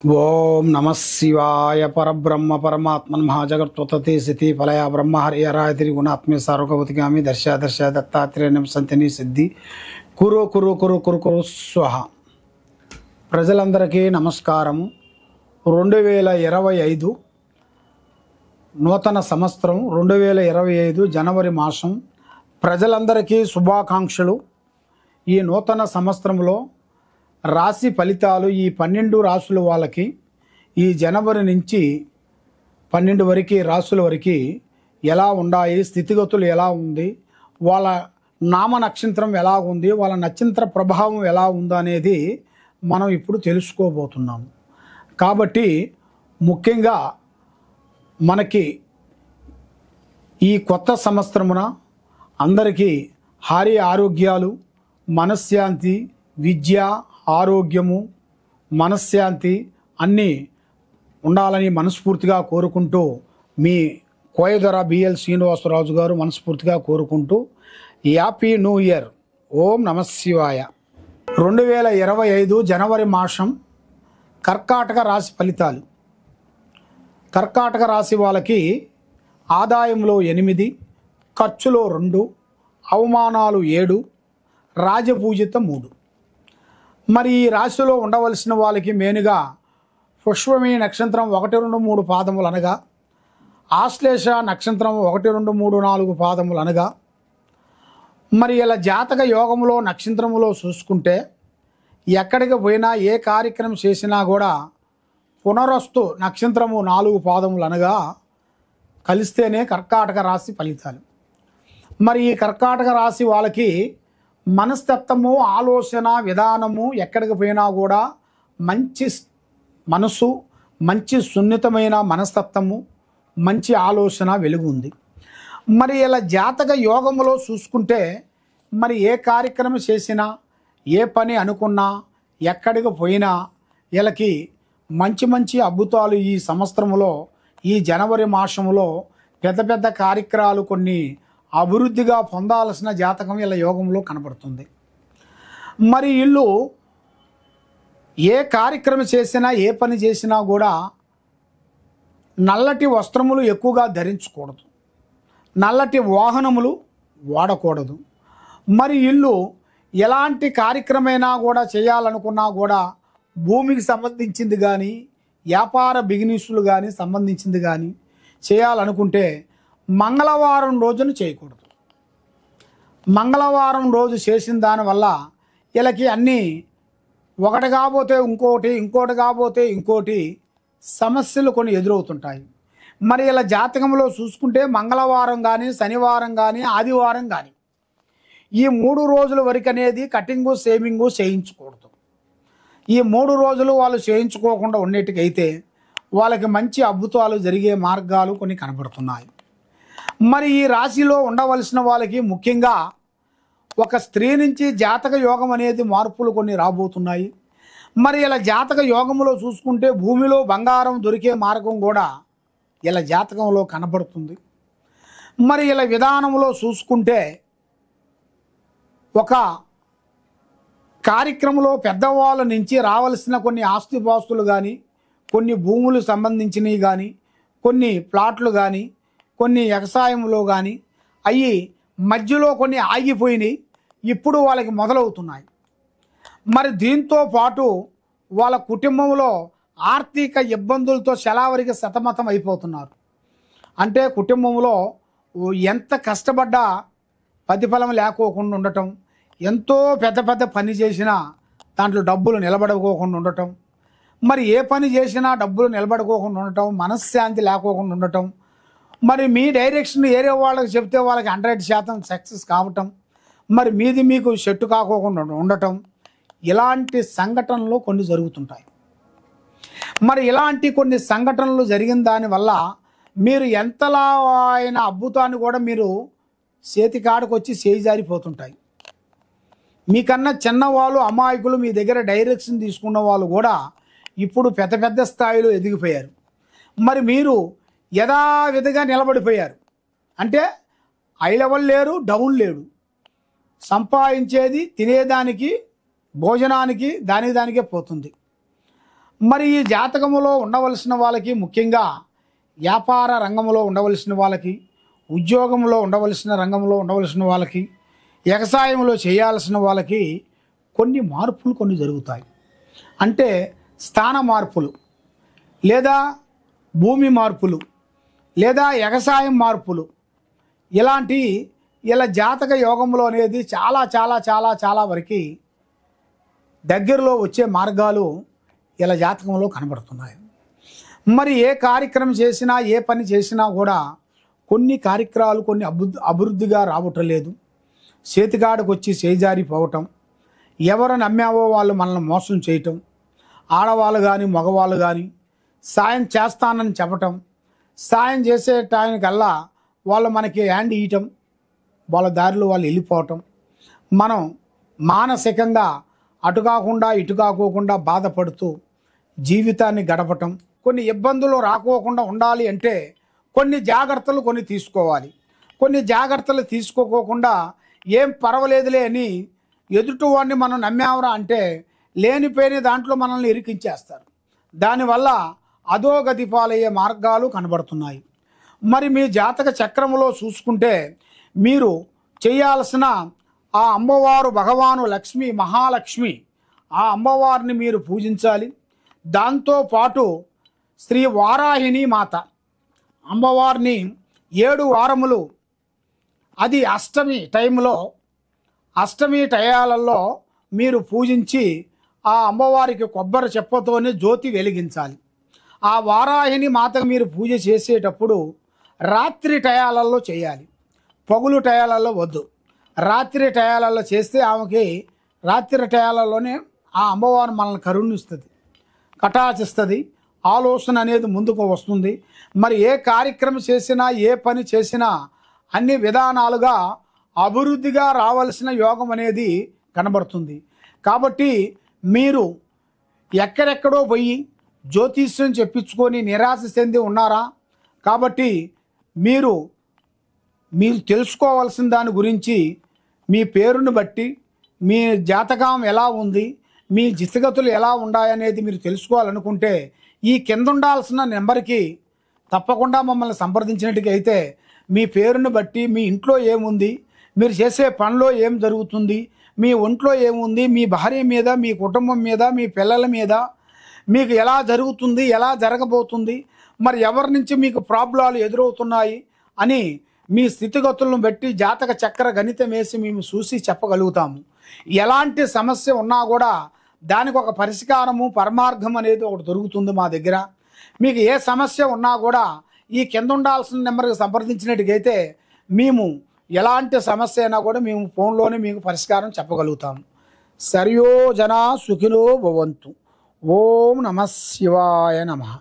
ఓం నమ శివాయ పరబ్రహ్మ పరమాత్మన్ మహాజగత్వతతి స్థితి ఫలయ బ్రహ్మ హరియరాయతిరి గుణాత్మే సార్వగవతిగామి దర్శ దత్తాత్రేయం సంతని సిద్ధి కురు కురు కురు కురు కురు స్వహ. ప్రజలందరికీ నమస్కారము. 2025 నూతన సంవత్సరం 2025 జనవరి మాసం. ప్రజలందరికీ శుభాకాంక్షలు. ఈ నూతన సంవత్సరంలో రాశి ఫలితాలు ఈ 12 రాశుల వాళ్ళకి ఈ జనవరి నుంచి 12 వరకు రాశుల వరకు ఎలా ఉన్నాయి, స్థితిగతులు ఎలా ఉంది, వాళ్ళ నామ నక్షత్రం ఎలా ఉంది, వాళ్ళ నక్షత్ర ప్రభావం ఎలా ఉందనేది మనం ఇప్పుడు తెలుసుకోబోతున్నాము. కాబట్టి ముఖ్యంగా మనకి ఈ కొత్త సంవత్సరమున అందరికీ హారి ఆరోగ్యాలు, మనశ్శాంతి, విద్య, ఆరోగ్యము, మనశ్శాంతి అన్నీ ఉండాలని మనస్ఫూర్తిగా కోరుకుంటూ మీ కోయదొర బిఎల్ శ్రీనివాసరాజు గారు మనస్ఫూర్తిగా కోరుకుంటూ హ్యాపీ న్యూ ఇయర్. ఓం నమ శివాయ. 2025 జనవరి మాసం కర్కాటక రాశి ఫలితాలు. కర్కాటక రాశి వాళ్ళకి ఆదాయంలో 8, ఖర్చులో 2, అవమానాలు 7, రాజపూజిత 3. మరి ఈ రాశిలో ఉండవలసిన వాళ్ళకి మెయిన్గా పుష్పమి నక్షత్రం 1, 2, 3 పాదములు అనగా, ఆశ్లేష నక్షత్రం 1, 2, 3, 4 పాదములు అనగా, మరి ఇలా జాతక యోగంలో నక్షత్రములో చూసుకుంటే ఎక్కడికి పోయినా ఏ కార్యక్రమం చేసినా కూడా పునరస్తు నక్షత్రము 4 పాదములు అనగా కలిస్తేనే కర్కాటక రాశి ఫలితాలు. మరి ఈ కర్కాటక రాశి వాళ్ళకి మనస్తత్వము, ఆలోచన విధానము ఎక్కడికి పోయినా కూడా మంచి మనసు, మంచి సున్నితమైన మనస్తత్వము, మంచి ఆలోచన వెలుగు ఉంది. మరి ఇలా జాతక యోగములో చూసుకుంటే మరి ఏ కార్యక్రమం చేసినా, ఏ పని అనుకున్నా, ఎక్కడికి పోయినా వీళ్ళకి మంచి మంచి అద్భుతాలు ఈ సంవత్సరంలో, ఈ జనవరి మాసంలో పెద్ద పెద్ద కార్యక్రమాలు కొన్ని అభివృద్ధిగా పొందాల్సిన జాతకం ఇలా యోగంలో కనబడుతుంది. మరి వీళ్ళు ఏ కార్యక్రమం చేసినా, ఏ పని చేసినా కూడా నల్లటి వస్త్రములు ఎక్కువగా ధరించకూడదు, నల్లటి వాహనములు వాడకూడదు. మరి వీళ్ళు ఎలాంటి కార్యక్రమైనా కూడా చేయాలనుకున్నా కూడా భూమికి సంబంధించింది కానీ, వ్యాపార బిజినెస్లు కానీ సంబంధించింది కానీ చేయాలనుకుంటే మంగళవారం రోజున చేయకూడదు. మంగళవారం రోజు చేసిన దానివల్ల వీళ్ళకి అన్నీ ఒకటి కాకపోతే ఇంకోటి, ఇంకోటి కాకపోతే ఇంకోటి సమస్యలు కొన్ని ఎదురవుతుంటాయి. మరి ఇలా జాతకంలో చూసుకుంటే మంగళవారం కానీ, శనివారం కానీ, ఆదివారం కానీ ఈ 3 రోజుల వరకు అనేది కటింగు, షేవింగు చేయించకూడదు. ఈ 3 రోజులు వాళ్ళు చేయించుకోకుండా ఉండేటికైతే వాళ్ళకి మంచి అద్భుతాలు జరిగే మార్గాలు కొన్ని కనబడుతున్నాయి. మరి ఈ రాశిలో ఉండవలసిన వాళ్ళకి ముఖ్యంగా ఒక స్త్రీ నుంచి జాతక యోగం అనేది మార్పులు కొన్ని రాబోతున్నాయి. మరి ఇలా జాతక యోగంలో చూసుకుంటే భూమిలో బంగారం దొరికే మార్గం కూడా ఇలా జాతకంలో కనబడుతుంది. మరి ఇలా విధానంలో చూసుకుంటే ఒక కార్యక్రమంలో పెద్దవాళ్ళ నుంచి రావాల్సిన కొన్ని ఆస్తిపాస్తులు కానీ, కొన్ని భూములు సంబంధించినవి కానీ, కొన్ని ప్లాట్లు కానీ, కొన్ని వ్యవసాయంలో కానీ అవి మధ్యలో కొన్ని ఆగిపోయినాయి, ఇప్పుడు వాళ్ళకి మొదలవుతున్నాయి. మరి దీంతో పాటు వాళ్ళ కుటుంబంలో ఆర్థిక ఇబ్బందులతో చలావరికి సతమతం అయిపోతున్నారు. అంటే కుటుంబంలో ఎంత కష్టపడ్డా ప్రతిఫలం లేకోకుండా ఉండటం, ఎంతో పెద్ద పెద్ద పని చేసినా దాంట్లో డబ్బులు నిలబడుకోకుండా ఉండటం, మరి ఏ పని చేసినా డబ్బులు నిలబడుకోకుండా ఉండటం, మనశ్శాంతి లేకోకుండా ఉండటం, మరి మీ డైరెక్షన్ ఏరే వాళ్ళకి చెప్తే వాళ్ళకి 100% సక్సెస్ కావటం, మరి మీది మీకు చెట్టు కాకోకుండా ఉండటం, ఇలాంటి సంఘటనలు కొన్ని జరుగుతుంటాయి. మరి ఇలాంటి కొన్ని సంఘటనలు జరిగిన దానివల్ల మీరు ఎంతలా అయిన అద్భుతాన్ని కూడా మీరు చేతికాడకు వచ్చి చేజారిపోతుంటాయి. మీకన్నా చిన్నవాళ్ళు, అమాయకులు, మీ దగ్గర డైరెక్షన్ తీసుకున్న వాళ్ళు కూడా ఇప్పుడు పెద్ద పెద్ద స్థాయిలో ఎదిగిపోయారు. మరి మీరు యథావిధిగా నిలబడిపోయారు. అంటే హై లెవెల్ లేరు, డౌన్ లేడు, సంపాదించేది తినేదానికి, భోజనానికి, దానికే పోతుంది. మరి ఈ జాతకములో ఉండవలసిన వాళ్ళకి, ముఖ్యంగా వ్యాపార రంగంలో ఉండవలసిన వాళ్ళకి, ఉద్యోగంలో ఉండవలసిన రంగంలో ఉండవలసిన వాళ్ళకి, వ్యవసాయంలో చేయాల్సిన వాళ్ళకి కొన్ని మార్పులు కొన్ని జరుగుతాయి. అంటే స్థాన మార్పులు, లేదా భూమి మార్పులు, లేదా వ్యవసాయం మార్పులు, ఇలాంటి ఇలా జాతక యోగంలో అనేది చాలా చాలా చాలా చాలా వరకు దగ్గరలో వచ్చే మార్గాలు ఇలా జాతకంలో కనబడుతున్నాయి. మరి ఏ కార్యక్రమం చేసినా, ఏ పని చేసినా కూడా కొన్ని కార్యక్రమాలు కొన్ని అభివృద్ధిగా రావటం లేదు. చేతికాడకు వచ్చి చేజారిపోవటం, ఎవరు నమ్మావో వాళ్ళు మనల్ని మోసం చేయటం, ఆడవాళ్ళు కానీ మగవాళ్ళు కానీ సాయం చేస్తానని చెప్పటం, సాయం చేసే టైంకల్లా వాళ్ళు మనకి హ్యాండ్ ఇవ్వటం, వాళ్ళ దారిలో వాళ్ళు వెళ్ళిపోవటం, మనం మానసికంగా అటు కాకుండా ఇటు కాకోకుండా బాధపడుతూ జీవితాన్ని గడపటం. కొన్ని ఇబ్బందులు రాకోకుండా ఉండాలి అంటే కొన్ని జాగ్రత్తలు కొన్ని తీసుకోవాలి. కొన్ని జాగ్రత్తలు తీసుకోకోకుండా ఏం పర్వాలేదులే అని ఎదుటివాడిని మనం నమ్మామరా అంటే లేనిపోయిన దాంట్లో మనల్ని ఇరికించేస్తారు. దానివల్ల అధోగతి పాలయ్యే మార్గాలు కనబడుతున్నాయి. మరి మీ జాతక చక్రములో చూసుకుంటే మీరు చేయాల్సిన ఆ అమ్మవారు భగవాను లక్ష్మి, మహాలక్ష్మి, ఆ అమ్మవారిని మీరు పూజించాలి. దాంతోపాటు శ్రీ వారాహిని మాత అమ్మవారిని 7 వారములు, అది అష్టమి టైంలో, అష్టమి టయాలలో మీరు పూజించి ఆ అమ్మవారికి కొబ్బరి చెప్పతోనే జ్యోతి వెలిగించాలి. ఆ వారాహిని మాతకు మీరు పూజ చేసేటప్పుడు రాత్రి టయాలలో చేయాలి, పగులు టయాలలో వద్దు. రాత్రి టయాలలో చేస్తే ఆమెకి రాత్రి టయాలలోనే ఆ అమ్మవారు మనల్ని కరుణిస్తుంది, కటాచిస్తుంది, ఆలోచన అనేది ముందుకు వస్తుంది. మరి ఏ కార్యక్రమం చేసినా, ఏ పని చేసినా అన్ని విధానాలుగా అభివృద్ధిగా రావాల్సిన యోగం అనేది కనబడుతుంది. కాబట్టి మీరు ఎక్కడెక్కడో పోయి జ్యోతిష్యం చెప్పించుకొని నిరాశ చెంది ఉన్నారా? కాబట్టి మీరు తెలుసుకోవాల్సిన దాని గురించి మీ పేరుని బట్టి మీ జాతకం ఎలా ఉంది, మీ జితగతులు ఎలా ఉన్నాయనేది మీరు తెలుసుకోవాలనుకుంటే ఈ కింద ఉండాల్సిన నెంబర్కి తప్పకుండా మమ్మల్ని సంప్రదించినట్టుకైతే మీ పేరుని బట్టి మీ ఇంట్లో ఏముంది, మీరు చేసే పనిలో ఏం జరుగుతుంది, మీ ఒంట్లో ఏముంది, మీ భార్య మీద, మీ కుటుంబం మీద, మీ పిల్లల మీద మీకు ఎలా జరుగుతుంది, ఎలా జరగబోతుంది, మరి ఎవరి నుంచి మీకు ప్రాబ్లాలు ఎదురవుతున్నాయి అని మీ స్థితిగతులను బట్టి జాతక చక్ర గణితం వేసి మేము చూసి చెప్పగలుగుతాము. ఎలాంటి సమస్య ఉన్నా కూడా దానికి ఒక పరిష్కారము, పరమార్థం అనేది ఒకటి దొరుకుతుంది మా దగ్గర. మీకు ఏ సమస్య ఉన్నా కూడా ఈ కింద ఉండాల్సిన నెంబర్కి సంప్రదించినట్టుకైతే మేము ఎలాంటి సమస్య అయినా కూడా మేము ఫోన్లోనే మీకు పరిష్కారం చెప్పగలుగుతాము. సర్వో జనా సుఖినో భవంతు. ఓం నమః శివాయ నమః.